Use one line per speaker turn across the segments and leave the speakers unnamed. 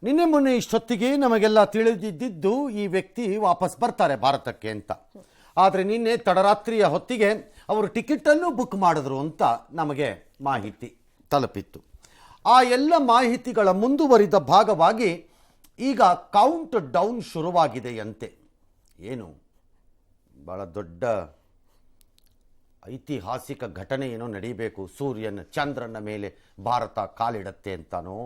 ನಿನ್ನೆ ಮೊನ್ನೆ ಇಷ್ಟೊತ್ತಿಗೆ ನಮಗೆಲ್ಲ ತಿಳಿದಿದ್ದು ಈ ವ್ಯಕ್ತಿ ವಾಪಸ್ ಬರ್ತಾರೆ ಭಾರತಕ್ಕೆ ಅಂತ. ಆದರೆ ನಿನ್ನೆ ತಡರಾತ್ರಿಯ ಹೊತ್ತಿಗೆ ಅವರು ಟಿಕೆಟನ್ನು ಬುಕ್ ಮಾಡಿದ್ರು ಅಂತ ನಮಗೆ ಮಾಹಿತಿ ತಲುಪಿತ್ತು. ಆ ಎಲ್ಲ ಮಾಹಿತಿಗಳ ಮುಂದುವರಿದ ಭಾಗವಾಗಿ ಈಗ ಕೌಂಟ್ ಡೌನ್ ಶುರುವಾಗಿದೆಯಂತೆ. ಏನು ಭಾಳ ದೊಡ್ಡ ಐತಿಹಾಸಿಕ ಘಟನೆ ಏನೋ ನಡೀಬೇಕು, ಸೂರ್ಯನ ಚಂದ್ರನ ಮೇಲೆ ಭಾರತ ಕಾಲಿಡತ್ತೆ ಅಂತಾನೋ,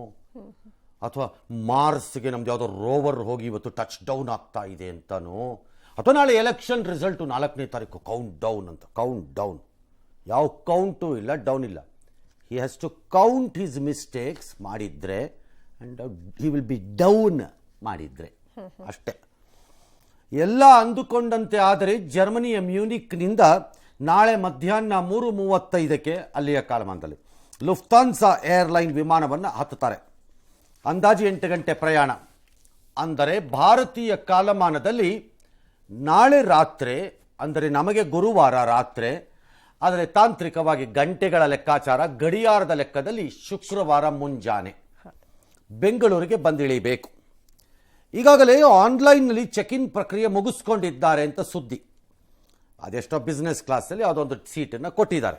ಅಥವಾ ಮಾರ್ಸ್ಗೆ ನಮ್ದು ಯಾವುದೋ ರೋವರ್ ಹೋಗಿ ಇವತ್ತು ಟಚ್ ಡೌನ್ ಆಗ್ತಾ ಇದೆ ಅಂತಾನೋ, ಅಥವಾ ನಾಳೆ ಎಲೆಕ್ಷನ್ ರಿಸಲ್ಟು 4ನೇ ತಾರೀಕು ಕೌಂಟ್ ಡೌನ್ ಅಂತ. ಕೌಂಟ್ ಡೌನ್ ಯಾವ ಕೌಂಟು ಇಲ್ಲ, ಡೌನ್ ಇಲ್ಲ. He has to count his mistakes ಮಾಡಿದರೆ and he will be down ಮಾಡಿದರೆ ಅಷ್ಟೇ. ಎಲ್ಲ ಅಂದುಕೊಂಡಂತೆ ಆದರೆ ಜರ್ಮನಿಯ ಮ್ಯೂನಿಕ್ನಿಂದ ನಾಳೆ ಮಧ್ಯಾಹ್ನ 3:35ಕ್ಕೆ ಅಲ್ಲಿಯ ಕಾಲಮಾನದಲ್ಲಿ ಲುಫ್ತಾನ್ಸಾ ಏರ್ಲೈನ್ ವಿಮಾನವನ್ನು ಹತ್ತುತ್ತಾರೆ. ಅಂದಾಜು 8 ಗಂಟೆ ಪ್ರಯಾಣ. ಅಂದರೆ ಭಾರತೀಯ ಕಾಲಮಾನದಲ್ಲಿ ನಾಳೆ ರಾತ್ರಿ, ಅಂದರೆ ನಮಗೆ ಗುರುವಾರ ರಾತ್ರಿ, ಆದರೆ ತಾಂತ್ರಿಕವಾಗಿ ಗಂಟೆಗಳ ಲೆಕ್ಕಾಚಾರ ಗಡಿಯಾರದ ಲೆಕ್ಕದಲ್ಲಿ ಶುಕ್ರವಾರ ಮುಂಜಾನೆ ಬೆಂಗಳೂರಿಗೆ ಬಂದಿಳಿಬೇಕು. ಈಗಾಗಲೇ ಆನ್ಲೈನ್ನಲ್ಲಿ ಚೆಕ್ ಇನ್ ಪ್ರಕ್ರಿಯೆ ಮುಗಿಸ್ಕೊಂಡಿದ್ದಾರೆ ಅಂತ ಸುದ್ದಿ. ಅದೆಷ್ಟೋ ಬಿಸ್ನೆಸ್ ಕ್ಲಾಸಲ್ಲಿ ಅದೊಂದು ಸೀಟನ್ನು ಕೊಟ್ಟಿದ್ದಾರೆ.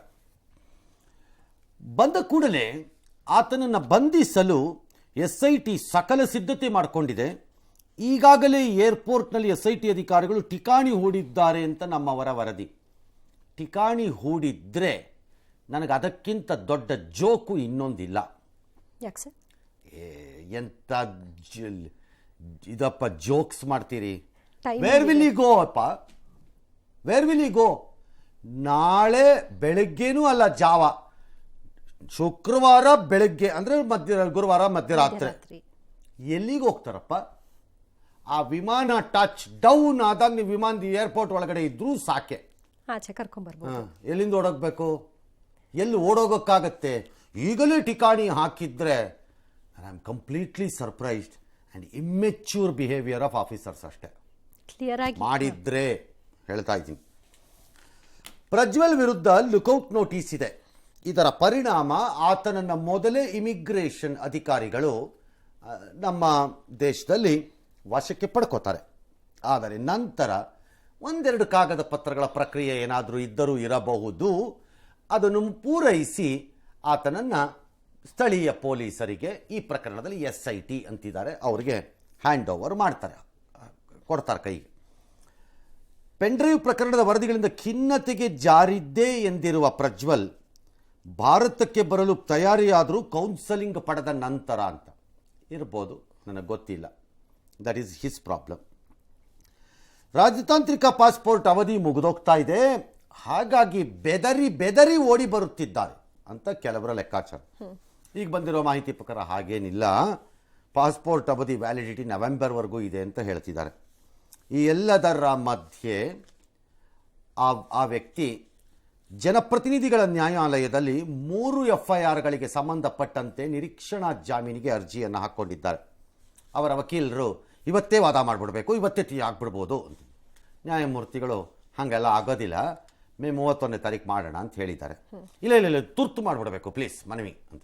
ಬಂದ ಕೂಡಲೇ ಆತನನ್ನು ಬಂಧಿಸಲು SIT ಸಕಲ ಸಿದ್ಧತೆ ಮಾಡಿಕೊಂಡಿದೆ. ಈಗಾಗಲೇ ಏರ್ಪೋರ್ಟ್ನಲ್ಲಿ SIT ಅಧಿಕಾರಿಗಳು ಠಿಕಾಣಿ ಹೂಡಿದ್ದಾರೆ ಅಂತ ನಮ್ಮವರ ವರದಿ. ಠಿಕಾಣಿ ಹೂಡಿದ್ರೆ ನನಗೆ ಅದಕ್ಕಿಂತ ದೊಡ್ಡ ಜೋಕು ಇನ್ನೊಂದಿಲ್ಲ.
ಯಾಕೆ ಸರ್?
ಎಂತ ಇದಪ್ಪ ಜೋಕ್ಸ್ ಮಾಡ್ತೀರಿ? ವೇರ್ ವಿಲ್ ಯು ಗೋ ಅಪ್ಪ, ವೇರ್ ವಿಲ್ ಯು ಗೋ? ನಾಳೆ ಬೆಳಗ್ಗೆನೂ ಅಲ್ಲ, ಜಾವ ಶುಕ್ರವಾರ ಬೆಳಗ್ಗೆ ಅಂದರೆ ಗುರುವಾರ ಮಧ್ಯರಾತ್ರಿ ಎಲ್ಲಿಗೆ ಹೋಗ್ತಾರಪ್ಪ? ಆ ವಿಮಾನ ಟಚ್ ಡೌನ್ ಆದಾಗ ನೀವು ವಿಮಾನದ ಏರ್ಪೋರ್ಟ್ ಒಳಗಡೆ ಇದ್ರೂ ಸಾಕೆ,
ಕರ್ಕೊಂಡ್ಬರ್ಬೋದು.
ಎಲ್ಲಿಂದ ಓಡೋಗ್ಬೇಕು? ಎಲ್ಲಿ ಓಡೋಗೋಕ್ಕಾಗತ್ತೆ? ಈಗಲೇ ಠಿಕಾಣಿ ಹಾಕಿದ್ರೆ I am completely surprised and immature behaviour of officers ಅಷ್ಟೇ.
ಕ್ಲಿಯರ್ ಆಗಿ
ಮಾಡಿದ್ರೆ ಹೇಳ್ತಾ ಇದ್ದೀನಿ. ಪ್ರಜ್ವಲ್ ವಿರುದ್ಧ ಲುಕೌಟ್ ನೋಟಿಸ್ ಇದೆ. ಇದರ ಪರಿಣಾಮ ಆತನನ್ನು ಮೊದಲೇ ಇಮಿಗ್ರೇಷನ್ ಅಧಿಕಾರಿಗಳು ನಮ್ಮ ದೇಶದಲ್ಲಿ ವಶಕ್ಕೆ ಪಡ್ಕೋತಾರೆ. ಆದರೆ ನಂತರ ಒಂದೆರಡು ಕಾಗದ ಪತ್ರಗಳ ಪ್ರಕ್ರಿಯೆ ಏನಾದರೂ ಇದ್ದರೂ ಇರಬಹುದು. ಅದನ್ನು ಪೂರೈಸಿ ಆತನನ್ನು ಸ್ಥಳೀಯ ಪೊಲೀಸರಿಗೆ ಈ ಪ್ರಕರಣದಲ್ಲಿ SIT ಅಂತಿದ್ದಾರೆ, ಅವರಿಗೆ ಹ್ಯಾಂಡ್ ಓವರ್ ಮಾಡ್ತಾರೆ, ಕೊಡ್ತಾರೆ ಕೈಗೆ. ಪೆನ್ಡ್ರೈವ್ ಪ್ರಕರಣದ ವರದಿಗಳಿಂದ ಖಿನ್ನತೆಗೆ ಜಾರಿದ್ದೇ ಎಂದಿರುವ ಪ್ರಜ್ವಲ್ ಭಾರತಕ್ಕೆ ಬರಲು ತಯಾರಿಯಾದರೂ ಕೌನ್ಸಲಿಂಗ್ ಪಡೆದ ನಂತರ ಅಂತ ಇರ್ಬೋದು, ನನಗೆ ಗೊತ್ತಿಲ್ಲ. That is his problem. ರಾಜತಾಂತ್ರಿಕ ಪಾಸ್ಪೋರ್ಟ್ ಅವಧಿ ಮುಗಿದೋಗ್ತಾ ಇದೆ, ಹಾಗಾಗಿ ಬೆದರಿ ಓಡಿ ಬರುತ್ತಿದ್ದಾರೆ ಅಂತ ಕೆಲವರ ಲೆಕ್ಕಾಚಾರ. ಈಗ ಬಂದಿರೋ ಮಾಹಿತಿ ಪ್ರಕಾರ ಹಾಗೇನಿಲ್ಲ. ಪಾಸ್ಪೋರ್ಟ್ ಅವಧಿ ವ್ಯಾಲಿಡಿಟಿ ನವೆಂಬರ್ವರೆಗೂ ಇದೆ ಅಂತ ಹೇಳ್ತಿದ್ದಾರೆ. ಈ ಎಲ್ಲದರ ಮಧ್ಯೆ ಆ ವ್ಯಕ್ತಿ ಜನಪ್ರತಿನಿಧಿಗಳ ನ್ಯಾಯಾಲಯದಲ್ಲಿ 3 FIRಗಳಿಗೆ ಸಂಬಂಧಪಟ್ಟಂತೆ ನಿರೀಕ್ಷಣಾ ಜಾಮೀನಿಗೆ ಅರ್ಜಿಯನ್ನು ಹಾಕ್ಕೊಂಡಿದ್ದಾರೆ. ಅವರ ವಕೀಲರು ಇವತ್ತೇ ವಾದ ಮಾಡಿಬಿಡ್ಬೇಕು, ಇವತ್ತೇ ಆಗ್ಬಿಡ್ಬೋದು ಅಂತ. ನ್ಯಾಯಮೂರ್ತಿಗಳು ಹಾಗೆಲ್ಲ ಆಗೋದಿಲ್ಲ, ಮೇ 31ನೇ ತಾರೀಕು ಮಾಡೋಣ ಅಂತ ಹೇಳಿದ್ದಾರೆ. ಇಲ್ಲ ತುರ್ತು ಮಾಡಿಬಿಡ್ಬೇಕು ಪ್ಲೀಸ್ ಮನವಿ ಅಂತ.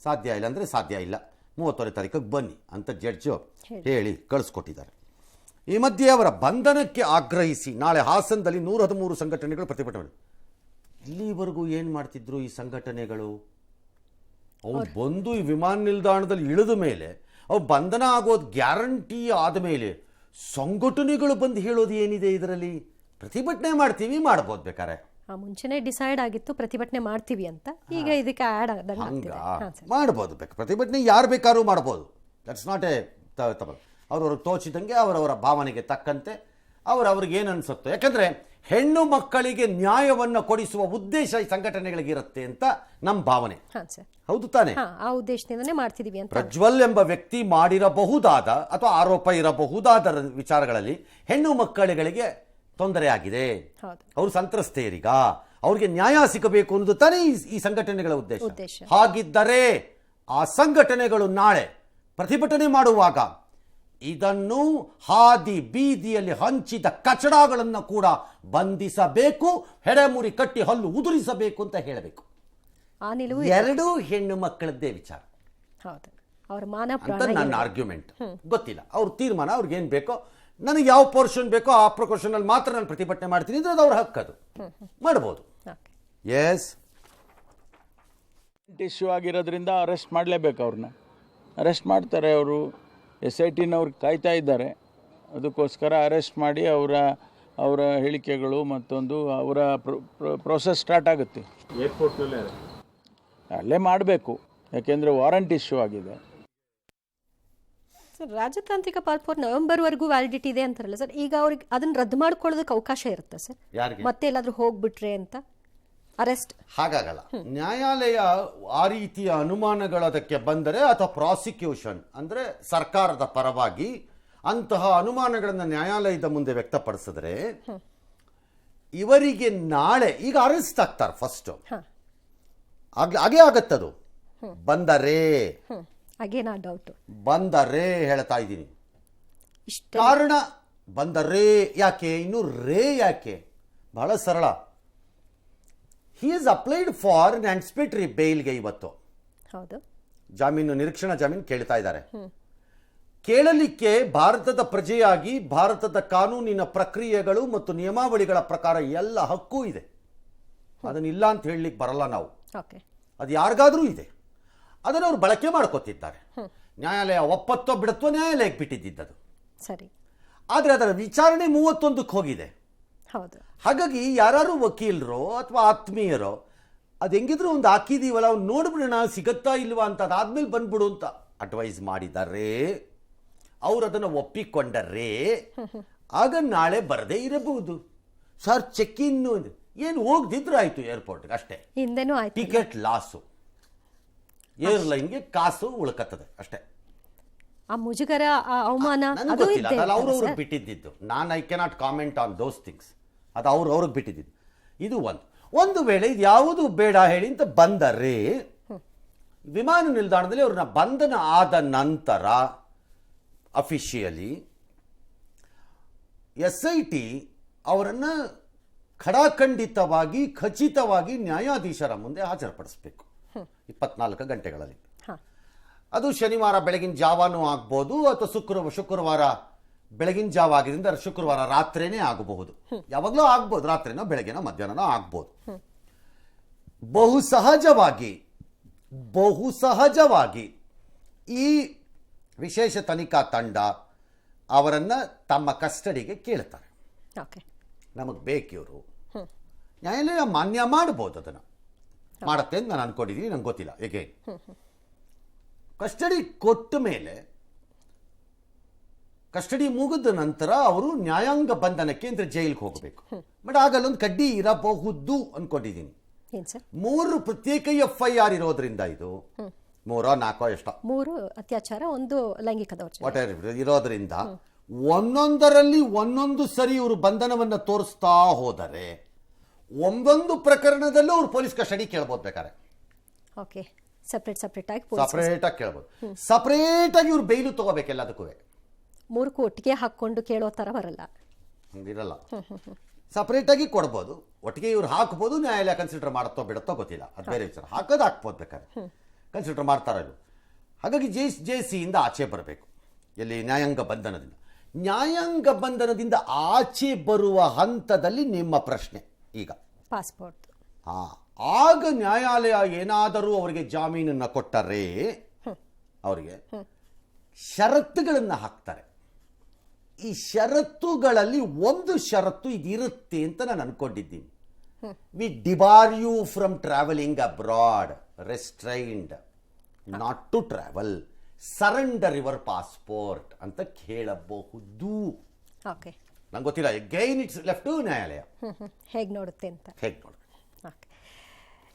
ಸಾಧ್ಯ ಇಲ್ಲ ಅಂದರೆ ಸಾಧ್ಯ ಇಲ್ಲ, 31ನೇ ತಾರೀಕಿಗೆ ಬನ್ನಿ ಅಂತ ಜಡ್ಜು ಹೇಳಿ ಕಳಿಸ್ಕೊಟ್ಟಿದ್ದಾರೆ. ಈ ಮಧ್ಯೆ ಅವರ ಬಂಧನಕ್ಕೆ ಆಗ್ರಹಿಸಿ ನಾಳೆ ಹಾಸನದಲ್ಲಿ 113 ಸಂಘಟನೆಗಳು ಪ್ರತಿಭಟನೆ. ಇಲ್ಲಿವರೆಗೂ ಏನು ಮಾಡ್ತಿದ್ರು ಈ ಸಂಘಟನೆಗಳು? ಅವ್ರು ಬಂದು ಈ ವಿಮಾನ ನಿಲ್ದಾಣದಲ್ಲಿ ಇಳಿದ ಮೇಲೆ, ಅವ್ರು ಬಂಧನ ಆಗೋದು ಗ್ಯಾರಂಟಿ ಆದಮೇಲೆ ಸಂಘಟನೆಗಳು ಬಂದು ಹೇಳೋದು ಏನಿದೆ ಇದರಲ್ಲಿ? ಪ್ರತಿಭಟನೆ ಮಾಡ್ತೀವಿ, ಮಾಡ್ಬೋದು ಬೇಕಾರೆ.
ಮುಂಚೆನೇ ಡಿಸೈಡ್ ಆಗಿತ್ತು ಪ್ರತಿಭಟನೆ ಮಾಡ್ತೀವಿ ಅಂತ, ಈಗ ಇದಕ್ಕೆ ಆ್ಯಡ್
ಮಾಡ್ಬೋದು. ಬೇಕು ಪ್ರತಿಭಟನೆ ಯಾರು ಬೇಕಾದ್ರೂ ಮಾಡ್ಬೋದು. That's not a trouble. ಅವ್ರವ್ರಿಗೆ ತೋಚಿದಂಗೆ ಅವರವರ ಭಾವನೆಗೆ ತಕ್ಕಂತೆ ಅವ್ರಿಗೆ ಏನು ಅನಿಸುತ್ತೋ. ಯಾಕಂದರೆ ಹೆಣ್ಣು ಮಕ್ಕಳಿಗೆ ನ್ಯಾಯವನ್ನು ಕೊಡಿಸುವ ಉದ್ದೇಶ ಈ ಸಂಘಟನೆಗಳಿಗಿರುತ್ತೆ ಅಂತ ನಮ್ಮ ಭಾವನೆ. ಹೌದು ತಾನೆ?
ಆ ಉದ್ದೇಶದಿಂದನೇ ಮಾಡ್ತಿದೀವಿ ಅಂತ.
ಪ್ರಜ್ವಲ್ ಎಂಬ ವ್ಯಕ್ತಿ ಮಾಡಿರಬಹುದಾದ ಅಥವಾ ಆರೋಪ ಇರಬಹುದಾದ ವಿಚಾರಗಳಲ್ಲಿ ಹೆಣ್ಣು ಮಕ್ಕಳುಗಳಿಗೆ ತೊಂದರೆ ಆಗಿದೆ, ಅವರು ಸಂತ್ರಸ್ತೆಯರೀಗ, ಅವ್ರಿಗೆ ನ್ಯಾಯ ಸಿಗಬೇಕು ಅನ್ನೋದು ತಾನೇ ಈ ಸಂಘಟನೆಗಳ ಉದ್ದೇಶ. ಹಾಗಿದ್ದರೆ ಆ ಸಂಘಟನೆಗಳು ನಾಳೆ ಪ್ರತಿಭಟನೆ ಮಾಡುವಾಗ ಇದನ್ನು ಹಾದಿ ಬೀದಿಯಲ್ಲಿ ಹಂಚಿದ ಕಚಡಗಳನ್ನು ಕೂಡ ಬಂಧಿಸಬೇಕು, ಹೆಡೆಮುರಿ ಕಟ್ಟಿ ಹಲ್ಲು ಉದುರಿಸಬೇಕು ಅಂತ ಹೇಳಬೇಕು. ಎರಡೂ ಹೆಣ್ಣು ಮಕ್ಕಳದ್ದೇ ವಿಚಾರ.
ಅವ್ರ ಮಾನ
ಅಂತ
ಪ್ರಾಣ
ನನ್ನ ಆರ್ಗ್ಯುಮೆಂಟ್. ಗೊತ್ತಿಲ್ಲ ಅವ್ರ ತೀರ್ಮಾನ, ಅವ್ರಿಗೆ ಏನು ಬೇಕೋ, ನನಗೆ ಯಾವ ಪೋರ್ಷನ್ ಬೇಕೋ ಆ ಪ್ರೊಪೋರ್ಷನಲ್ಲಿ ಮಾತ್ರ ನಾನು ಪ್ರತಿಭಟನೆ ಮಾಡ್ತೀನಿ ಅಂದ್ರೆ ಅದು ಅವ್ರ ಹಕ್ಕದು, ಮಾಡ್ಬೋದು. ಎಸ್,
ಇಶ್ಯೂ ಆಗಿರೋದ್ರಿಂದ ಅರೆಸ್ಟ್ ಮಾಡಲೇಬೇಕು, ಅವ್ರನ್ನ ಅರೆಸ್ಟ್ ಮಾಡ್ತಾರೆ. ಅವರು SITನವ್ರು ಕಾಯ್ತಾ ಇದ್ದಾರೆ, ಅದಕ್ಕೋಸ್ಕರ ಅರೆಸ್ಟ್ ಮಾಡಿ ಅವರ ಹೇಳಿಕೆಗಳು ಮತ್ತೊಂದು ಅವರ ಪ್ರೋಸೆಸ್ ಸ್ಟಾರ್ಟ್ ಆಗುತ್ತೆ.
ಏರ್ಪೋರ್ಟ್ನಲ್ಲೇ
ಅಲ್ಲೇ ಮಾಡಬೇಕು, ಯಾಕೆಂದರೆ ವಾರಂಟ್ ಇಶ್ಯೂ ಆಗಿದೆ.
ಸರ್, ರಾಜತಾಂತ್ರಿಕ ಪಾಸ್ಪೋರ್ಟ್ ನವೆಂಬರ್ವರೆಗೂ ವ್ಯಾಲಿಡಿಟಿ ಇದೆ ಅಂತಾರಲ್ಲ ಸರ್, ಈಗ ಅವ್ರಿಗೆ ಅದನ್ನ ರದ್ದು ಮಾಡ್ಕೊಳ್ಳೋದಕ್ಕೆ ಅವಕಾಶ ಇರುತ್ತೆ ಸರ್?
ಯಾರಿಗೆ?
ಮತ್ತೆ ಎಲ್ಲಾದ್ರೂ ಹೋಗ್ಬಿಟ್ರೆ ಅಂತ ಅರೆಸ್ಟ್
ಹಾಗಾಗಲ್ಲ. ನ್ಯಾಯಾಲಯ ಆ ರೀತಿಯ ಅನುಮಾನಗಳದಕ್ಕೆ ಬಂದರೆ ಅಥವಾ ಪ್ರಾಸಿಕ್ಯೂಷನ್ ಅಂದರೆ ಸರ್ಕಾರದ ಪರವಾಗಿ ಅಂತಹ ಅನುಮಾನಗಳನ್ನು ನ್ಯಾಯಾಲಯದ ಮುಂದೆ ವ್ಯಕ್ತಪಡಿಸಿದ್ರೆ ಇವರಿಗೆ ನಾಳೆ ಈಗ ಅರೆಸ್ಟ್ ಆಗ್ತಾರೆ ಫಸ್ಟ್, ಹಾಗೆ ಆಗತ್ತದು. ಬಂದರೆ ಹೇಳ್ತಾ ಇದ್ದೀನಿ, ಕಾರಣ ಬಂದರೆ ಯಾಕೆ, ಇನ್ನು ರೇ ಯಾಕೆ, ಬಹಳ ಸರಳ. He is applied for anticipatory ಬೇಲ್ಗೆ ಇವತ್ತು ಜಾಮೀನು, ನಿರೀಕ್ಷಣಾ ಜಾಮೀನು ಕೇಳ್ತಾ ಇದ್ದಾರೆ. ಕೇಳಲಿಕ್ಕೆ ಭಾರತದ ಪ್ರಜೆಯಾಗಿ ಭಾರತದ ಕಾನೂನಿನ ಪ್ರಕ್ರಿಯೆಗಳು ಮತ್ತು ನಿಯಮಾವಳಿಗಳ ಪ್ರಕಾರ ಎಲ್ಲ ಹಕ್ಕು ಇದೆ, ಅದನ್ನಿಲ್ಲ ಅಂತ ಹೇಳಲಿಕ್ಕೆ ಬರಲ್ಲ ನಾವು. ಅದು ಯಾರಿಗಾದ್ರೂ ಇದೆ, ಅದನ್ನು ಅವ್ರು ಬಳಕೆ ಮಾಡ್ಕೋತಿದ್ದಾರೆ. ನ್ಯಾಯಾಲಯ ಒಪ್ಪತ್ತೋ ಬಿಡತ್ತೋ ನ್ಯಾಯಾಲಯಕ್ಕೆ ಬಿಟ್ಟಿದ್ದದು
ಸರಿ,
ಆದರೆ ಅದರ ವಿಚಾರಣೆ 31ಕ್ಕೆ ಹೋಗಿದೆ. ಹಾಗಾಗಿ ಯಾರು ವಕೀಲರು ಅಥವಾ ಆತ್ಮೀಯರೋ ಅದು ಹೆಂಗಿದ್ರು ಒಂದು ಹಾಕಿದೀವಲ್ಲ, ಅವ್ನು ನೋಡ್ಬಿಡೋಣ ಸಿಗತ್ತಾ ಇಲ್ವಾ ಅಂತ, ಅದಾದ್ಮೇಲೆ ಬಂದ್ಬಿಡು ಅಂತ ಅಡ್ವೈಸ್ ಮಾಡಿದ್ದಾರೆ. ಅವ್ರು ಅದನ್ನು ಒಪ್ಪಿಕೊಂಡರೆ ಆಗ ನಾಳೆ ಬರದೇ ಇರಬಹುದು. ಸರ್, ಚೆಕ್ ಇನ್ ಏನು ಹೋಗ್ದಿದ್ರು ಆಯ್ತು ಏರ್ಪೋರ್ಟ್ಗೆ ಅಷ್ಟೇ, ಟಿಕೆಟ್ ಲಾಸು, ಏರ್ಲೈನ್ಗೆ ಕಾಸು ಉಳ್ಕತ್ತದೆ ಅಷ್ಟೇ.
ಆ ಮುಜುಗರ, ಆ ಅವಮಾನ
ಅವ್ರವ್ರಿಗೆ ಬಿಟ್ಟಿದ್ದು. I cannot comment on those things, ಅದು ಅವ್ರಿಗೆ ಬಿಟ್ಟಿದ್ದು. ಇದು ಒಂದು ವೇಳೆ ಇದು ಯಾವುದು ಬೇಡ ಹೇಳಿ ಅಂತ ಬಂದರೆ ವಿಮಾನ ನಿಲ್ದಾಣದಲ್ಲಿ ಅವ್ರನ್ನ ಬಂಧನ ಆದ ನಂತರ ಅಫಿಷಿಯಲಿ SIT ಅವರನ್ನು ಖಡಾಖಂಡಿತವಾಗಿ ಖಚಿತವಾಗಿ ನ್ಯಾಯಾಧೀಶರ ಮುಂದೆ ಹಾಜರುಪಡಿಸಬೇಕು 24 ಗಂಟೆಗಳಲ್ಲಿ. ಅದು ಶನಿವಾರ ಬೆಳಗಿನ ಜಾವನೂ ಆಗ್ಬೋದು ಅಥವಾ ಶುಕ್ರವಾರ ಬೆಳಗಿನ ಜಾವ ಆಗಿದ್ದರಿಂದ ಶುಕ್ರವಾರ ರಾತ್ರಿನೇ ಆಗಬಹುದು, ಯಾವಾಗಲೂ ಆಗ್ಬೋದು, ರಾತ್ರಿನೋ ಬೆಳಗ್ಗೆನೋ ಮಧ್ಯಾಹ್ನನೋ ಆಗ್ಬೋದು. ಬಹು ಸಹಜವಾಗಿ ಈ ವಿಶೇಷ ತನಿಖಾ ತಂಡ ಅವರನ್ನು ತಮ್ಮ ಕಸ್ಟಡಿಗೆ ಕೇಳ್ತಾರೆ. ನಮಗೆ ಬೇಕಿವರು, ನ್ಯಾಯಾಲಯ ಮಾನ್ಯ ಮಾಡ್ಬೋದು, ಅದನ್ನು ಮಾಡುತ್ತೆ ಅಂತ ನಾನು ಅನ್ಕೊಂಡಿದ್ದೀನಿ, ನಂಗೆ ಗೊತ್ತಿಲ್ಲ ಹೇಗೆ. ಕಸ್ಟಡಿ ಕೊಟ್ಟ ಮೇಲೆ, ಕಸ್ಟಡಿ ಮುಗಿದ ನಂತರ ಅವರು ನ್ಯಾಯಾಂಗ ಬಂಧನಕ್ಕೆ ಅಂದರೆ ಜೈಲಿಗೆ ಹೋಗಬೇಕು. ಬಟ್ ಆಗಲ್ಲೊಂದು ಕಡ್ಡಿ ಇರಬಹುದು ಅನ್ಕೊಂಡಿದ್ದೀನಿ. 3 ಪ್ರತ್ಯೇಕ FIR ಇರೋದ್ರಿಂದ, ಇದು 3-4 ಎಷ್ಟೋ
3 ಅತ್ಯಾಚಾರ, 1 ಲೈಂಗಿಕ ದೌರ್ಜನ್ಯ
ಇರೋದ್ರಿಂದ ಒಂದೊಂದರಲ್ಲಿ ಒಂದೊಂದು ಸರಿ ಇವರು ಬಂಧನವನ್ನು ತೋರಿಸ್ತಾ ಹೋದರೆ ಒಂದೊಂದು ಪ್ರಕರಣದಲ್ಲೂ ಅವ್ರು ಪೊಲೀಸ್ ಕಸ್ಟಡಿ ಕೇಳ್ಬೋದು ಬೇಕಾರೆ.
ಸಪರೇಟ್ ಆಗಿ
ಕೇಳ್ಬೋದು. ಸಪರೇಟ್ ಆಗಿ ಇವ್ರು ಬೈಲು ತಗೋಬೇಕು ಎಲ್ಲದಕ್ಕೂ.
3 ಒಟ್ಟಿಗೆ ಹಾಕೊಂಡು ಕೇಳೋ ತರ ಬರಲ್ಲ,
ಹಂಗಿರಲ್ಲ. ಸಪರೇಟ್ ಆಗಿ ಕೊಡ್ಬೋದು, ಒಟ್ಟಿಗೆ ಇವ್ರು ಹಾಕ್ಬೋದು. ನ್ಯಾಯಾಲಯ ಕನ್ಸಿಡರ್ ಮಾಡುತ್ತೋ ಬಿಡುತ್ತೋ ಗೊತ್ತಿಲ್ಲ, ಅದು ಬೇರೆ ವಿಚಾರ. ಹಾಕ್ಬೋದು ಬೇಕಾದ್ರೆ, ಕನ್ಸಿಡರ್ ಮಾಡ್ತಾರೋ ಇಲ್ವೋ. ಹಾಗಾಗಿ JC ಆಚೆ ಬರಬೇಕು. ಎಲ್ಲಿ? ನ್ಯಾಯಾಂಗ ಬಂಧನದಿಂದ. ನ್ಯಾಯಾಂಗ ಬಂಧನದಿಂದ ಆಚೆ ಬರುವ ಹಂತದಲ್ಲಿ ನಿಮ್ಮ ಪ್ರಶ್ನೆ ಈಗ
ಪಾಸ್ಪೋರ್ಟ್.
ಆಗ ನ್ಯಾಯಾಲಯ ಏನಾದರೂ ಅವರಿಗೆ ಜಾಮೀನನ್ನು ಕೊಟ್ಟರೆ ಅವರಿಗೆ ಷರತ್ತುಗಳನ್ನು ಹಾಕ್ತಾರೆ. ಈ ಷರತ್ತುಗಳಲ್ಲಿ ಒಂದು ಷರತ್ತು ಇದಿರುತ್ತೆ ಅಂತ ನಾನು ಅನ್ಕೊಂಡಿದ್ದೀನಿ. We debar you from travelling abroad, restrained not to travel, surrender your passport ಅಂತ ಕೇಳಬಹುದು. ನಂಗೆ ಗೊತ್ತಿಲ್ಲ, ಅಗೈನ್ ಇಟ್ಸ್ ಲೆಫ್ಟ್ ಟು ನ್ಯಾಯಾಲಯ
ಹೇಗೆ ನೋಡುತ್ತೆ ಅಂತ.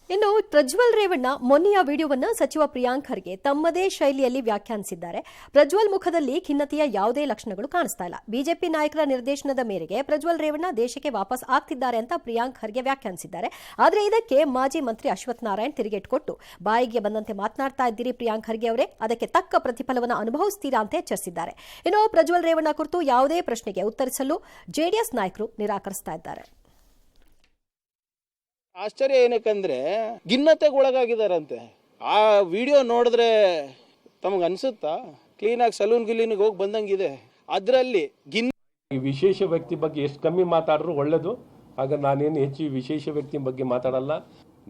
ಇನ್ನು ಪ್ರಜ್ವಲ್ ರೇವಣ್ಣ ಮೊನ್ನೆಯ ವಿಡಿಯೋವನ್ನು ಸಚಿವ ಪ್ರಿಯಾಂಕ್ ಖರ್ಗೆ ತಮ್ಮದೇ ಶೈಲಿಯಲ್ಲಿ ವ್ಯಾಖ್ಯಾನಿಸಿದ್ದಾರೆ. ಪ್ರಜ್ವಲ್ ಮುಖದಲ್ಲಿ ಖಿನ್ನತೆಯ ಯಾವುದೇ ಲಕ್ಷಣಗಳು ಕಾಣಿಸ್ತಾ ಇಲ್ಲ. ಬಿಜೆಪಿ ನಾಯಕರ ನಿರ್ದೇಶನದ ಮೇರೆಗೆ ಪ್ರಜ್ವಲ್ ರೇವಣ್ಣ ದೇಶಕ್ಕೆ ವಾಪಸ್ ಆಗ್ತಿದ್ದಾರೆ ಅಂತ ಪ್ರಿಯಾಂಕ್ ಖರ್ಗೆ ವ್ಯಾಖ್ಯಾನಿಸಿದ್ದಾರೆ. ಆದರೆ ಇದಕ್ಕೆ ಮಾಜಿ ಮಂತ್ರಿ ಅಶ್ವಥ್ ನಾರಾಯಣ್ ತಿರುಗೇಟು ಕೊಟ್ಟು ಬಾಯಿಗೆ ಬಂದಂತೆ ಮಾತನಾಡ್ತಾ ಇದ್ದೀರಿ ಪ್ರಿಯಾಂಕ್ ಖರ್ಗೆ ಅವರೇ, ಅದಕ್ಕೆ ತಕ್ಕ ಪ್ರತಿಫಲವನ್ನು ಅನುಭವಿಸ್ತೀರಾ ಅಂತ ಎಚ್ಚರಿಸಿದ್ದಾರೆ. ಇನ್ನು ಪ್ರಜ್ವಲ್ ರೇವಣ್ಣ ಕುರಿತು ಯಾವುದೇ ಪ್ರಶ್ನೆಗೆ ಉತ್ತರಿಸಲು ಜೆಡಿಎಸ್ ನಾಯಕರು ನಿರಾಕರಿಸ್ತಾ ಇದ್ದಾರೆ.
ಆಶ್ಚರ್ಯ ಏನಕ್ಕಂದ್ರೆ ಖಿನ್ನತೆಗೊಳಗಾಗಿದ್ದಾರಂತೆ. ಆ ವಿಡಿಯೋ ನೋಡಿದ್ರೆ
ತಮಗೆ ಅನ್ಸುತ್ತಾ? ಕ್ಲೀನಾಗಿ ಸಲೂನ್ ಗಿಲೀನಿಗೆ ಹೋಗಿ ಬಂದಂಗಿದೆ. ಅದರಲ್ಲಿ
ಈ ವಿಶೇಷ ವ್ಯಕ್ತಿ ಬಗ್ಗೆ ಎಷ್ಟು ಕಮ್ಮಿ ಮಾತಾಡಿದ್ರು ಒಳ್ಳೇದು. ಆಗ ನಾನೇನು ಹೆಚ್ಚು ವಿಶೇಷ ವ್ಯಕ್ತಿ ಬಗ್ಗೆ ಮಾತಾಡಲ್ಲ.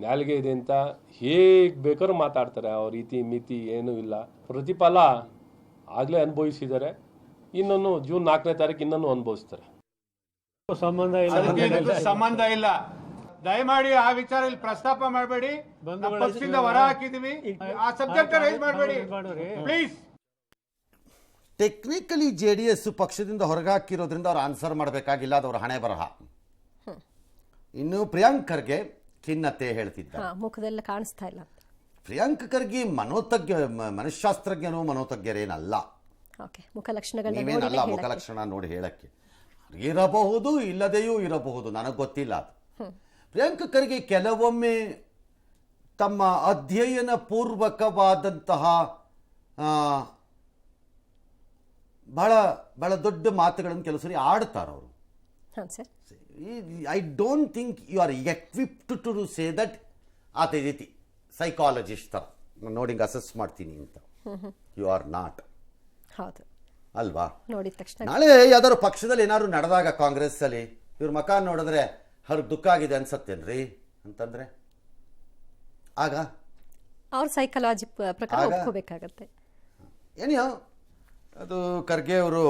ನಾಲ್ಗೆ ಇದೆ ಅಂತ ಹೇಗೆ ಬೇಕಾದ್ರೂ ಮಾತಾಡ್ತಾರೆ. ಅವ್ರ ರೀತಿ ಮಿತಿ ಏನೂ ಇಲ್ಲ. ಪ್ರತಿಫಲ ಆಗಲೇ ಅನುಭವಿಸಿದ್ದಾರೆ. ಇನ್ನೊಂದು ಜೂನ್ 4ನೇ ತಾರೀಕು ಇನ್ನೊಂದು ಅನುಭವಿಸ್ತಾರೆ.
ಸಂಬಂಧ ಇಲ್ಲ. ದಯಮಾಡಿ ಆ ವಿಚಾರ ಇಲ್ಲಿ ಪ್ರಸ್ತಾಪ ಮಾಡಬೇಡಿ. ಪಕ್ಷದಿಂದ ಹೊರ ಹಾಕಿದೀವಿ. ಆ ಸಬ್ಜೆಕ್ಟ್ ರೈಸ್ ಮಾಡಬೇಡಿ ಪ್ಲೀಸ್.
ಟೆಕ್ನಿಕಲಿ JDS ಪಕ್ಷದಿಂದ ಹೊರಗಾಕಿರೋದ್ರಿಂದ ಅವ್ರು ಆನ್ಸರ್ ಮಾಡಬೇಕಾಗಿಲ್ಲ, ಅದು ಅವ್ರ ಹಣೆ ಬರಹ. ಇನ್ನು ಪ್ರಿಯಾಂಕ್ ಖರ್ಗೆ ಖಿನ್ನತೆ ಹೇಳ್ತಿದ್ದಾರೆ.
ಮುಖದೆಲ್ಲ ಕಾಣಿಸ್ತಾ ಇಲ್ಲ.
ಪ್ರಿಯಾಂಕ್ ಖರ್ಗೆ ಮನಃಶಾಸ್ತ್ರಜ್ಞನೂ ಮನೋತಜ್ಞರೇನಲ್ಲ. ನೀವೇನಲ್ಲ ಮುಖಲಕ್ಷಣ ನೋಡಿ ಹೇಳಕ್ಕೆ. ಇರಬಹುದು, ಇಲ್ಲದೆಯೂ ಇರಬಹುದು, ನನಗೆ ಗೊತ್ತಿಲ್ಲ ಅದು. ಪ್ರಿಯಾಂಕ್ ಖರ್ಗೆ ಕೆಲವೊಮ್ಮೆ ತಮ್ಮ ಅಧ್ಯಯನ ಪೂರ್ವಕವಾದಂತಹ ಬಹಳ ಬಹಳ ದೊಡ್ಡ ಮಾತುಗಳನ್ನು ಕೆಲವು ಸರಿ ಆಡ್ತಾರೆ ಅವರು. I don't think you are equipped to say that ಆತ ರೀತಿ ಸೈಕಾಲಜಿಸ್ಟ್ ಥರ ನೋಡಿ ಅಸೆಸ್ ಮಾಡ್ತೀನಿ ಅಂತ. You are not.
ಹೌದು
ಅಲ್ವಾ?
ನೋಡಿದ ತಕ್ಷಣ
ನಾಳೆ ಯಾವ್ದಾದ್ರು ಪಕ್ಷದಲ್ಲಿ ಏನಾದ್ರು ನಡೆದಾಗ ಕಾಂಗ್ರೆಸ್ ಅಲ್ಲಿ ಇವ್ರ ಮಕ ನೋಡಿದ್ರೆ ಅವ್ರಿಗೆ ದುಃಖ ಆಗಿದೆ ಅನ್ಸತ್ತೇನ್ರಿ ಅಂತಂದ್ರೆ ಆಗ
ಅವ್ರ ಸೈಕಾಲಜಿ ಪ್ರಕಾರ ಒಪ್ಕೋಬೇಕಾಗತ್ತೆ.
ಏನಿಯೋ ಅದು ಖರ್ಗೆ ಅವರು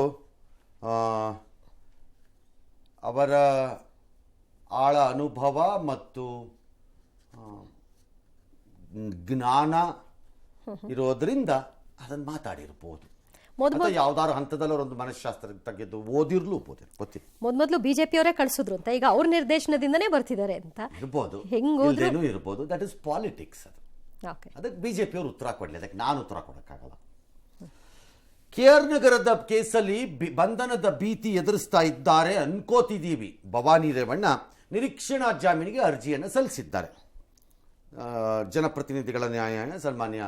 ಅವರ ಆಳ ಅನುಭವ ಮತ್ತು ಜ್ಞಾನ ಇರೋದ್ರಿಂದ ಅದನ್ನು ಮಾತಾಡಿರ್ಬೋದು. ಯಾವ್ದಾರು ಹಂತದಲ್ಲಿ ಅವರೊಂದು ಮನಃಶಾಸ್ತ್ರ ತೆಗೆದು ಓದಿರ್ಲು ಗೊತ್ತಿಲ್ಲ.
ಮೊದಲು ಬಿಜೆಪಿ ಅವರೇ ಕಳಿಸಿದ್ರು ಅಂತ, ಈಗ ಅವ್ರ ನಿರ್ದೇಶನದಿಂದನೇ ಬರ್ತಿದ್ದಾರೆ ಅಂತ
ಇರ್ಬೋದು, ಇರ್ಬೋದು. That is politics. ಅದು ಅದಕ್ಕೆ ಬಿಜೆಪಿ ಅವರು ಉತ್ತರ ಕೊಡ್ಲಿ, ಅದಕ್ಕೆ ನಾನು ಉತ್ತರ ಕೊಡಕ್ಕಾಗಲ್ಲ. KR ನಗರದ ಕೇಸಲ್ಲಿ ಬಂಧನದ ಭೀತಿ ಎದುರಿಸ್ತಾ ಇದ್ದಾರೆ ಅನ್ಕೋತಿದ್ದೀವಿ. ಭವಾನಿ ರೇವಣ್ಣ ನಿರೀಕ್ಷಣಾ ಜಾಮೀನಿಗೆ ಅರ್ಜಿಯನ್ನು ಸಲ್ಲಿಸಿದ್ದಾರೆ. ಜನಪ್ರತಿನಿಧಿಗಳ ನ್ಯಾಯಾಲಯ ಸನ್ಮಾನ್ಯ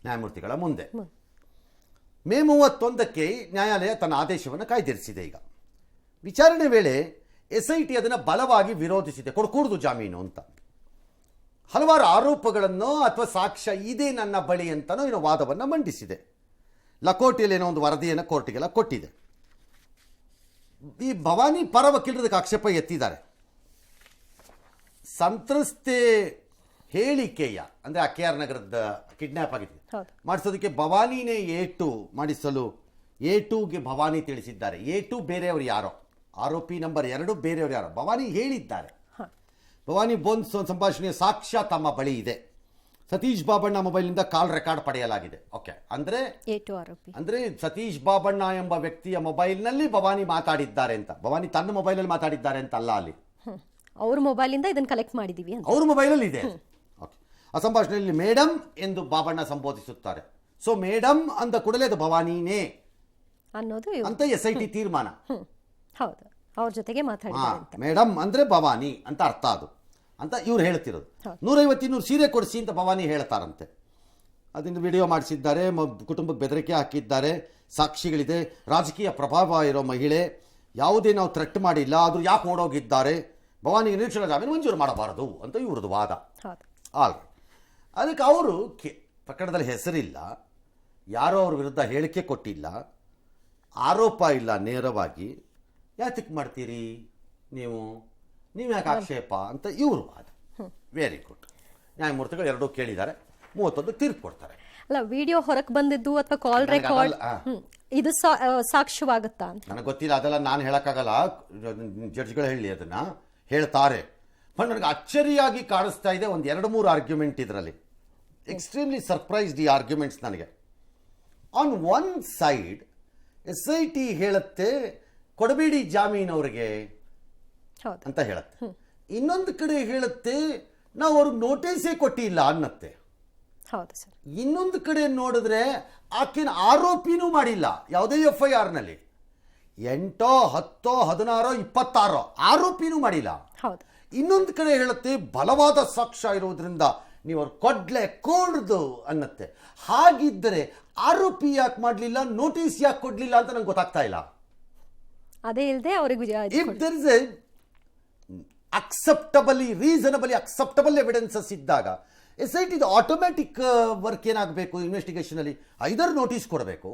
ನ್ಯಾಯಮೂರ್ತಿಗಳ ಮುಂದೆ ಮೇ 31ಕ್ಕೆ ನ್ಯಾಯಾಲಯ ತನ್ನ ಆದೇಶವನ್ನು ಕಾಯ್ದಿರಿಸಿದೆ. ಈಗ ವಿಚಾರಣೆ ವೇಳೆ SIT ಅದನ್ನು ಬಲವಾಗಿ ವಿರೋಧಿಸಿದೆ. ಕೊಡಕೂಡದು ಜಾಮೀನು ಅಂತ. ಹಲವಾರು ಆರೋಪಗಳನ್ನು ಅಥವಾ ಸಾಕ್ಷ್ಯ ಇದೆ ನನ್ನ ಬಳಿ ಅಂತನೋ ಏನೋ ವಾದವನ್ನು ಮಂಡಿಸಿದೆ. ಲಕೋಟೆಯಲ್ಲಿ ಏನೋ ಒಂದು ವರದಿಯನ್ನು ಕೋರ್ಟಿಗೆಲ್ಲ ಕೊಟ್ಟಿದೆ. ಈ ಭವಾನಿ ಪರ ವಕೀಲರಿಗೆ ಆಕ್ಷೇಪ ಎತ್ತಿದ್ದಾರೆ. ಸಂತ್ರಸ್ತೆ ಹೇಳಿಕೆಯ ಅಂದರೆ KR ನಗರದ ಕಿಡ್ನ್ಯಾಪ್ ಆಗಿದೆ ಮಾಡಿಸೋದಕ್ಕೆ ಭವಾನಿನೇ ಮಾಡಿಸಲು A2ಗೆ ಭವಾನಿ ತಿಳಿಸಿದ್ದಾರೆ. A2 ಬೇರೆಯವರು ಯಾರೋ, ಆರೋಪಿ ನಂಬರ್ 2 ಬೇರೆಯವರು ಯಾರೋ. ಭವಾನಿ ಹೇಳಿದ್ದಾರೆ. ಭವಾನಿ ಬೋನ್ ಸಂಭಾಷಣೆಯ ಸಾಕ್ಷ್ಯ ತಮ್ಮ ಬಳಿ ಇದೆ. ಸತೀಶ್ ಬಾಬಣ್ಣ ಮೊಬೈಲ್ನಿಂದ ಕಾಲ್ ರೆಕಾರ್ಡ್ ಪಡೆಯಲಾಗಿದೆ. ಓಕೆ, ಅಂದ್ರೆ ಸತೀಶ್ ಬಾಬಣ್ಣ ಎಂಬ ವ್ಯಕ್ತಿಯ ಮೊಬೈಲ್ನಲ್ಲಿ ಭವಾನಿ ಮಾತಾಡಿದ್ದಾರೆ ಅಂತ. ಭವಾನಿ ತನ್ನ ಮೊಬೈಲಲ್ಲಿ ಮಾತಾಡಿದ್ದಾರೆ ಅಂತ ಅಲ್ಲ, ಅಲ್ಲಿ
ಅವ್ರ ಮೊಬೈಲಿಂದ ಇದನ್ನು ಕಲೆಕ್ಟ್ ಮಾಡಿದೀವಿ ಅಂತ
ಅವ್ರ ಮೊಬೈಲಲ್ಲಿ ಇದೆ. ಆ ಸಂಭಾಷಣೆಯಲ್ಲಿ ಮೇಡಮ್ ಎಂದು ಬಾಬಣ್ಣ ಸಂಬೋಧಿಸುತ್ತಾರೆ. ಸೊ ಮೇಡಮ್ ಅಂದ ಕೂಡಲೇ ಅದು ಭವಾನಿನೇ
ಅನ್ನೋದು
ಅಂತ SIT ತೀರ್ಮಾನ.
ಹೌದು, ಅವ್ರ ಜೊತೆಗೆ ಮಾತಾಡಿದ್ದಾರೆ.
ಮೇಡಮ್ ಅಂದ್ರೆ ಭವಾನಿ ಅಂತ ಅರ್ಥ ಅದು ಅಂತ ಇವ್ರು ಹೇಳ್ತಿರೋದು. 150 ಸೀರೆ ಕೊಡಿಸಿ ಅಂತ ಭವಾನಿ ಹೇಳ್ತಾರಂತೆ. ಅದರಿಂದ ವಿಡಿಯೋ ಮಾಡಿಸಿದ್ದಾರೆ, ಕುಟುಂಬಕ್ಕೆ ಬೆದರಿಕೆ ಹಾಕಿದ್ದಾರೆ, ಸಾಕ್ಷಿಗಳಿದೆ. ರಾಜಕೀಯ ಪ್ರಭಾವ ಇರೋ ಮಹಿಳೆ, ಯಾವುದೇ ನಾವು ಥ್ರೆಟ್ ಮಾಡಿಲ್ಲ, ಆದರೂ ಯಾಕೆ ಓಡೋಗಿದ್ದಾರೆ, ಭವಾನಿಗೆ ನಿರೀಕ್ಷಣಾ ಜಾಮೀನು ಮಂಜೂರು ಮಾಡಬಾರದು ಅಂತ ಇವ್ರದ್ದು ವಾದ. ಅದಕ್ಕೆ ಅವರು ಪ್ರಕರಣದಲ್ಲಿ ಹೆಸರಿಲ್ಲ, ಯಾರೋ ಅವ್ರ ವಿರುದ್ಧ ಹೇಳಿಕೆ ಕೊಟ್ಟಿಲ್ಲ, ಆರೋಪ ಇಲ್ಲ ನೇರವಾಗಿ. ಯಾತಕ್ಕೆ ಮಾಡ್ತೀರಿ ನೀವು ಯಾಕೆ ಆಕ್ಷೇಪ ಅಂತ ಇವರು ವಾದ. Very good. ನ್ಯಾಯಮೂರ್ತಿಗಳು ಎರಡೂ ಕೇಳಿದ್ದಾರೆ. 31 ತೀರ್ಪು ಕೊಡ್ತಾರೆ.
ಅಲ್ಲ, ವಿಡಿಯೋ ಹೊರಗೆ ಬಂದಿದ್ದು ಅಥವಾ ಕಾಲ್ ರೆಕಾರ್ಡ್ ಇದು ಸಾಕ್ಷ್ಯವಾಗುತ್ತಾ ಅಂತ
ನನಗೆ ಗೊತ್ತಿಲ್ಲ. ಅದೆಲ್ಲ ನಾನು ಹೇಳಕ್ಕಾಗಲ್ಲ, ಜಡ್ಜ್ಗಳು ಹೇಳಿ ಅದನ್ನ ಹೇಳ್ತಾರೆ. ಬಟ್ ನನಗೆ ಅಚ್ಚರಿಯಾಗಿ ಕಾಣಿಸ್ತಾ ಇದೆ ಒಂದು 2-3 ಆರ್ಗ್ಯುಮೆಂಟ್ ಇದರಲ್ಲಿ. ಎಕ್ಸ್ಟ್ರೀಮ್ಲಿ ಸರ್ಪ್ರೈಸ್ಡ್ ಈ ಆರ್ಗ್ಯುಮೆಂಟ್ಸ್ ನನಗೆ. ಆನ್ ಒನ್ ಸೈಡ್ SIT ಹೇಳುತ್ತೆ ಕೊಡಬೇಡಿ ಜಾಮೀನು ಅವ್ರಿಗೆ ಅಂತ ಹೇಳುತ್ತೆ. ಇನ್ನೊಂದು ಕಡೆ ಹೇಳುತ್ತೆ ನಾವು ಅವ್ರಿಗೆ ನೋಟಿಸೇ ಕೊಟ್ಟಿಲ್ಲ ಅನ್ನತ್ತೆ. ಇನ್ನೊಂದು ಕಡೆ ನೋಡಿದ್ರೆ ಆಕೆನ ಆರೋಪಿನೂ ಮಾಡಿಲ್ಲ ಯಾವುದೇ FIR ನಲ್ಲಿ. 8, 10, 16, 26 ಆರೋಪಿನೂ ಮಾಡಿಲ್ಲ. ಇನ್ನೊಂದು ಕಡೆ ಹೇಳುತ್ತೆ ಬಲವಾದ ಸಾಕ್ಷ್ಯ ಇರೋದ್ರಿಂದ ನೀವು ಅವ್ರು ಕೊಡ್ದು ಅನ್ನತ್ತೆ. ಹಾಗಿದ್ದರೆ ಆರೋಪಿ ಯಾಕೆ ಮಾಡಲಿಲ್ಲ, ನೋಟಿಸ್ ಯಾಕೆ ಕೊಡ್ಲಿಲ್ಲ ಅಂತ ನಂಗೆ ಗೊತ್ತಾಗ್ತಾ ಇಲ್ಲ.
ಅದೇ ಇಲ್ಲದೆ ಅವರಿಗೆ
if there is a reasonably acceptable evidences ಇದ್ದಾಗ SIT ಆಟೋಮ್ಯಾಟಿಕ್ ವರ್ಕ್ ಏನಾಗಬೇಕು ಇನ್ವೆಸ್ಟಿಗೇಷನಲ್ಲಿ, ಐದರ್ ನೋಟಿಸ್ ಕೊಡಬೇಕು,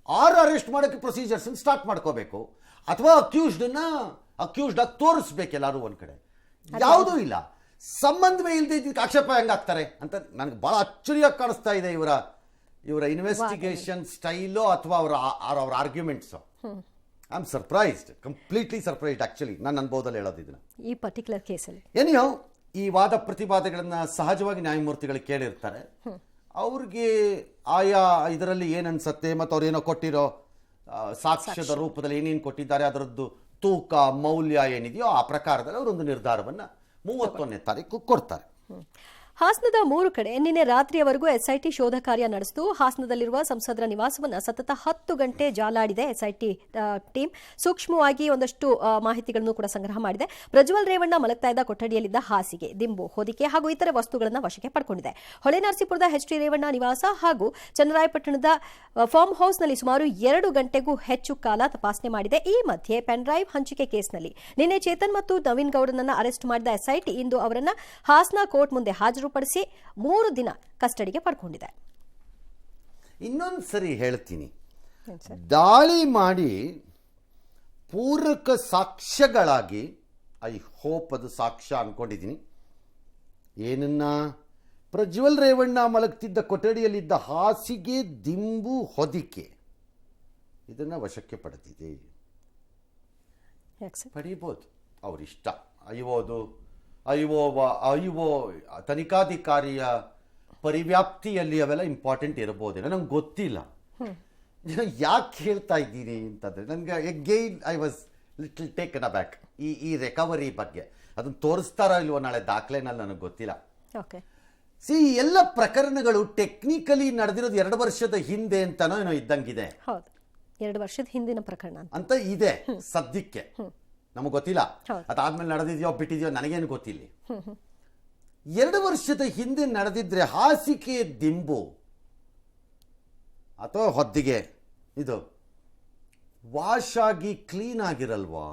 ಆರ್ ಅರೆಸ್ಟ್ ಮಾಡೋಕ್ಕೆ ಪ್ರೊಸೀಜರ್ಸ್ ಸ್ಟಾರ್ಟ್ ಮಾಡ್ಕೋಬೇಕು, ಅಥವಾ ಅಕ್ಯೂಸ್ಡ್ ಆಗಿ ತೋರಿಸ್ಬೇಕು ಎಲ್ಲರೂ ಒಂದು ಕಡೆ. ಯಾವುದೂ ಇಲ್ಲ, ಸಂಬಂಧವೇ ಇಲ್ಲದೆ ಇದಕ್ಕೆ ಆಕ್ಷೇಪ ಹೆಂಗಾಗ್ತಾರೆ ಅಂತ ನನಗೆ ಭಾಳ ಅಚ್ಚರಿಯಾಗಿ ಕಾಣಿಸ್ತಾ ಇದೆ ಇವರ ಇನ್ವೆಸ್ಟಿಗೇಷನ್ ಸ್ಟೈಲು ಅಥವಾ ಅವರ arguments. I am surprised, completely surprised actually, ನನ್ನ ಅನುಭವದಲ್ಲಿ ಹೇಳೋದಿದ್ದನ್ನು
ಈ ಪರ್ಟಿಕ್ಯುಲರ್ ಕೇಸಲ್ಲಿ.
ಏನಿಯೋ ಈ ವಾದ ಪ್ರತಿವಾದಗಳನ್ನು ಸಹಜವಾಗಿ ನ್ಯಾಯಮೂರ್ತಿಗಳು ಕೇಳಿರ್ತಾರೆ. ಅವ್ರಿಗೆ ಆಯಾ ಇದರಲ್ಲಿ ಏನು ಅನ್ಸತ್ತೆ ಮತ್ತು ಅವ್ರು ಏನೋ ಕೊಟ್ಟಿರೋ ಸಾಕ್ಷ್ಯದ ರೂಪದಲ್ಲಿ ಏನೇನು ಕೊಟ್ಟಿದ್ದಾರೆ ಅದರದ್ದು ತೂಕ ಮೌಲ್ಯ ಏನಿದೆಯೋ ಆ ಪ್ರಕಾರದಲ್ಲಿ ಅವರೊಂದು ನಿರ್ಧಾರವನ್ನು 31ನೇ ತಾರೀಕು ಕೊಡ್ತಾರೆ.
ಹಾಸನದ 3 ಕಡೆ ನಿನ್ನೆ ರಾತ್ರಿಯವರೆಗೂ SIT ಶೋಧ ಕಾರ್ಯ ನಡೆಸಿತು. ಹಾಸನದಲ್ಲಿರುವ ಸಂಸದರ ನಿವಾಸವನ್ನು ಸತತ 10 ಗಂಟೆ ಜಾಲಾಡಿದೆ SIT ಟೀಮ್. ಸೂಕ್ಷ್ಮವಾಗಿ ಒಂದಷ್ಟು ಮಾಹಿತಿಗಳನ್ನು ಕೂಡ ಸಂಗ್ರಹ ಮಾಡಿದೆ. ಪ್ರಜ್ವಲ್ ರೇವಣ್ಣ ಮಲಗ್ತಾ ಇದ್ದ ಕೊಠಡಿಯಲ್ಲಿದ್ದ ಹಾಸಿಗೆ, ದಿಂಬು, ಹೊದಿಕೆ ಹಾಗೂ ಇತರೆ ವಸ್ತುಗಳನ್ನು ವಶಕ್ಕೆ ಪಡ್ಕೊಂಡಿದೆ. ಹೊಳೆನರಸೀಪುರದ HT ರೇವಣ್ಣ ನಿವಾಸ ಹಾಗೂ ಚನ್ನರಾಯಪಟ್ಟಣದ ಫಾರ್ಮ್ ಹೌಸ್ನಲ್ಲಿ ಸುಮಾರು 2 ಗಂಟೆಗೂ ಹೆಚ್ಚು ಕಾಲ ತಪಾಸಣೆ ಮಾಡಿದೆ. ಈ ಮಧ್ಯೆ ಪೆನ್ಡ್ರೈವ್ ಹಂಚಿಕೆ ಕೇಸ್ನಲ್ಲಿ ನಿನ್ನೆ ಚೇತನ್ ಮತ್ತು ನವೀನ್ ಗೌಡನನ್ನು ಅರೆಸ್ಟ್ ಮಾಡಿದ SIT ಇಂದು ಅವರನ್ನು ಹಾಸನ ಕೋರ್ಟ್ ಮುಂದೆ ಹಾಜರುಪಡಿಸಿ 3 ದಿನ ಕಸ್ಟಡಿಗೆ ಪಡ್ಕೊಂಡಿದೆ.
ಇನ್ನೊಂದು ಸರಿ ಹೇಳ್ತೀನಿ, ದಾಳಿ ಮಾಡಿ ಪೂರಕ ಸಾಕ್ಷ್ಯಗಳಾಗಿ, ಐ ಹೋಪ್ ಅದು ಸಾಕ್ಷ್ಯ ಅನ್ಕೊಂಡಿದ್ದೀನಿ, ಏನನ್ನ ಪ್ರಜ್ವಲ್ ರೇವಣ್ಣ ಮಲಗ್ತಿದ್ದ ಕೊಠಡಿಯಲ್ಲಿದ್ದ ಹಾಸಿಗೆ, ದಿಂಬು, ಹೊದಿಕೆ ಇದನ್ನು ವಶಕ್ಕೆ ಪಡೆದಿದೆ. ಪಡಿಬೋದು, ಅವರಿಷ್ಟ. ಐಒ ತನಿಖಾಧಿಕಾರಿಯ ಪರಿವ್ಯಾಪ್ತಿಯಲ್ಲಿ ಅವೆಲ್ಲ ಇಂಪಾರ್ಟೆಂಟ್ ಇರಬಹುದೇನೋ, ನಂಗೆ ಗೊತ್ತಿಲ್ಲ. ಯಾಕೆ ಹೇಳ್ತಾ ಇದ್ದೀನಿ ಅಂತಂದರೆ ನನಗೆ again I was little taken aback ಈ ರಿಕವರಿ ಬಗ್ಗೆ. ಅದನ್ನು ತೋರಿಸ್ತಾರೋ ಇಲ್ವೋ ನಾಳೆ ದಾಖಲೆನಲ್ಲಿ ನನಗೆ ಗೊತ್ತಿಲ್ಲ. ಎಲ್ಲ ಪ್ರಕರಣಗಳು ಟೆಕ್ನಿಕಲಿ ನಡೆದಿರೋದು 2 ವರ್ಷದ ಹಿಂದೆ ಅಂತನೋ ಏನೋ ಇದ್ದಂಗಿದೆ.
2 ವರ್ಷದ ಹಿಂದಿನ ಪ್ರಕರಣ
ಅಂತ ಇದೆ ಸದ್ಯಕ್ಕೆ, ನಮಗೆ ಗೊತ್ತಿಲ್ಲ. ಅದಾದ್ಮೇಲೆ ನಡೆದಿದೆಯೋ ಬಿಟ್ಟಿದೆಯೋ ನನಗೇನು ಗೊತ್ತಿಲ್ಲ. 2 ವರ್ಷದ ಹಿಂದೆ ನಡೆದಿದ್ರೆ ಹಾಸಿಗೆ, ದಿಂಬು ಅಥವಾ ಹೊದ್ದಿಗೆ ಇದು ವಾಶ್ ಆಗಿ ಕ್ಲೀನ್ ಆಗಿರಲ್ವಾ?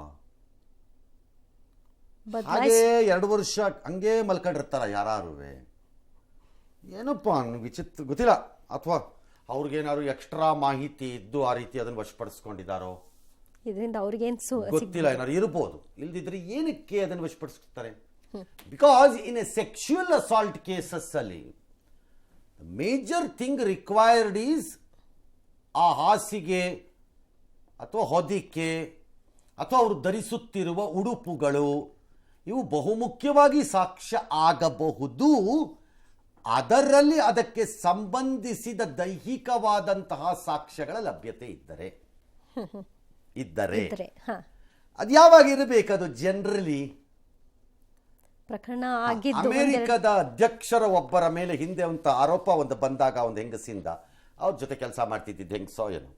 ಹಾಗೆ 2 ವರ್ಷ ಹಂಗೆ ಮಲ್ಕೊಂಡಿರ್ತಾರ ಯಾರು? ಏನಪ್ಪ ವಿಚಿತ್ರ, ಗೊತ್ತಿಲ್ಲ. ಅಥವಾ ಅವ್ರಿಗೇನಾದ್ರು ಎಕ್ಸ್ಟ್ರಾ ಮಾಹಿತಿ ಇದ್ದು ಆ ರೀತಿ ಅದನ್ನು ವಶಪಡಿಸ್ಕೊಂಡಿದ್ದಾರೋ
ಇದರಿಂದ ಅವ್ರಿಗೇನು
ಗೊತ್ತಿಲ್ಲ. ಏನಾದ್ರು ಇರ್ಬೋದು, ಇಲ್ದಿದ್ರೆ ಏನಕ್ಕೆ ಅದನ್ನು ವಶಪಡಿಸ್ತಾರೆ? Because in a sexual assault cases ಅಲ್ಲಿ ಮೇಜರ್ ಥಿಂಗ್ ರಿಕ್ವೈರ್ಡ್ ಈಸ್ ಆ ಹಾಸಿಗೆ ಅಥವಾ ಹೊದಿಕೆ ಅಥವಾ ಅವರು ಧರಿಸುತ್ತಿರುವ ಉಡುಪುಗಳು, ಇವು ಬಹುಮುಖ್ಯವಾಗಿ ಸಾಕ್ಷ್ಯ ಆಗಬಹುದು. ಅದರಲ್ಲಿ ಅದಕ್ಕೆ ಸಂಬಂಧಿಸಿದ ದೈಹಿಕವಾದಂತಹ ಸಾಕ್ಷ್ಯಗಳ ಲಭ್ಯತೆ ಇದ್ದರೆ ಅದು ಯಾವಾಗ ಇರಬೇಕದು? ಜನರಲಿ
ಪ್ರಕರಣ
ಅಮೆರಿಕದ ಅಧ್ಯಕ್ಷರ ಒಬ್ಬರ ಮೇಲೆ ಹಿಂದೆ ಅಂತ ಆರೋಪ ಒಂದು ಬಂದಾಗ ಒಂದು ಹೆಂಗಸಿಂದ ಅವ್ರ ಜೊತೆ ಕೆಲಸ ಮಾಡ್ತಿದ್ದಿದ್ದು ಹೆಂಗಸೋ ಏನೋ,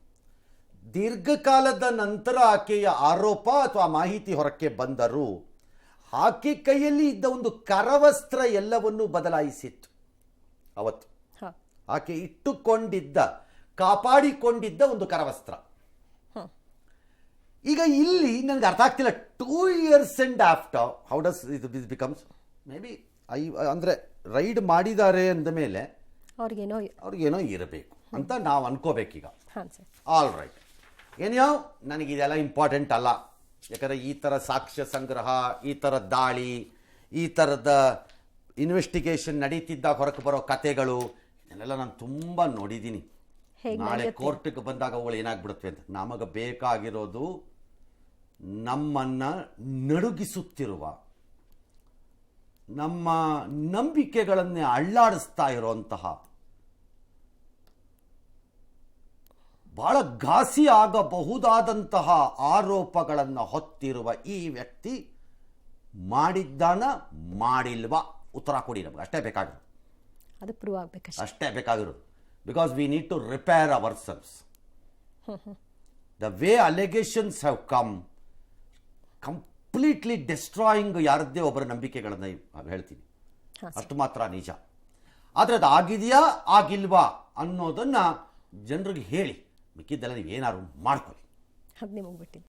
ದೀರ್ಘಕಾಲದ ನಂತರ ಆಕೆಯ ಆರೋಪ ಅಥವಾ ಮಾಹಿತಿ ಹೊರಕ್ಕೆ ಬಂದರೂ ಆಕೆ ಕೈಯಲ್ಲಿ ಇದ್ದ ಒಂದು ಕರವಸ್ತ್ರ ಎಲ್ಲವನ್ನೂ ಬದಲಾಯಿಸಿತ್ತು. ಅವತ್ತು ಆಕೆ ಇಟ್ಟುಕೊಂಡಿದ್ದ, ಕಾಪಾಡಿಕೊಂಡಿದ್ದ ಒಂದು ಕರವಸ್ತ್ರ. ಈಗ ಇಲ್ಲಿ ನನಗೆ ಅರ್ಥ ಆಗ್ತಿಲ್ಲ, 2 years and after how does this becomes may be ಅಂದರೆ ರೈಡ್ ಮಾಡಿದ್ದಾರೆ ಅಂದ ಮೇಲೆ ಅವ್ರಿಗೇನೋ ಇರಬೇಕು ಅಂತ ನಾವು ಅನ್ಕೋಬೇಕೀಗ. ಆಲ್ ರೈಟ್, ಏನೋ ನನಗಿದೆಲ್ಲ ಇಂಪಾರ್ಟೆಂಟ್ ಅಲ್ಲ. ಯಾಕಂದರೆ ಈ ಥರ ಸಾಕ್ಷ್ಯ ಸಂಗ್ರಹ, ಈ ಥರ ದಾಳಿ, ಈ ಥರದ ಇನ್ವೆಸ್ಟಿಗೇಷನ್ ನಡೀತಿದ್ದಾಗ ಹೊರಗೆ ಬರೋ ಕತೆಗಳು ಇದನ್ನೆಲ್ಲ ನಾನು ತುಂಬ ನೋಡಿದ್ದೀನಿ. ನಾಳೆ ಕೋರ್ಟ್ಗೆ ಬಂದಾಗ ಅವುಗಳು ಏನಾಗ್ಬಿಡುತ್ತವೆ ಅಂತ. ನಮಗೆ ಬೇಕಾಗಿರೋದು ನಮ್ಮನ್ನು ನಡುಗಿಸುತ್ತಿರುವ, ನಮ್ಮ ನಂಬಿಕೆಗಳನ್ನೇ ಅಳ್ಳಾಡಿಸ್ತಾ ಇರುವಂತಹ, ಬಹಳ ಘಾಸಿ ಆಗಬಹುದಾದಂತಹ ಆರೋಪಗಳನ್ನು ಹೊತ್ತಿರುವ ಈ ವ್ಯಕ್ತಿ ಮಾಡಿದ್ದಾನ ಮಾಡಿಲ್ವಾ ಉತ್ತರ ಕೊಡಿ. ನಮಗೆ ಅಷ್ಟೇ ಬೇಕಾಗಿರೋದು,
ಅದು ಪ್ರೂವ್ ಆಗಬೇಕು,
ಅಷ್ಟೇ ಬೇಕಾಗಿರೋದು. Because we need to repair our selves. The way allegations have come completely destroying ಯಾರದ್ದೇ ಒಬ್ಬರ ನಂಬಿಕೆಗಳನ್ನು ಹೇಳ್ತೀನಿ, ಅಷ್ಟು ಮಾತ್ರ ನಿಜ. ಆದರೆ ಅದು ಆಗಿದೆಯಾ ಆಗಿಲ್ವಾ ಅನ್ನೋದನ್ನು ಜನರಿಗೆ ಹೇಳಿ, ಮಿಕ್ಕಿದ್ದೆಲ್ಲ ನೀವು ಏನಾದ್ರು ಮಾಡ್ಕೊಳ್ಳಿ.
ಅದು ನಿಮಗೆ ಬಿಟ್ಟಿದ್ದು.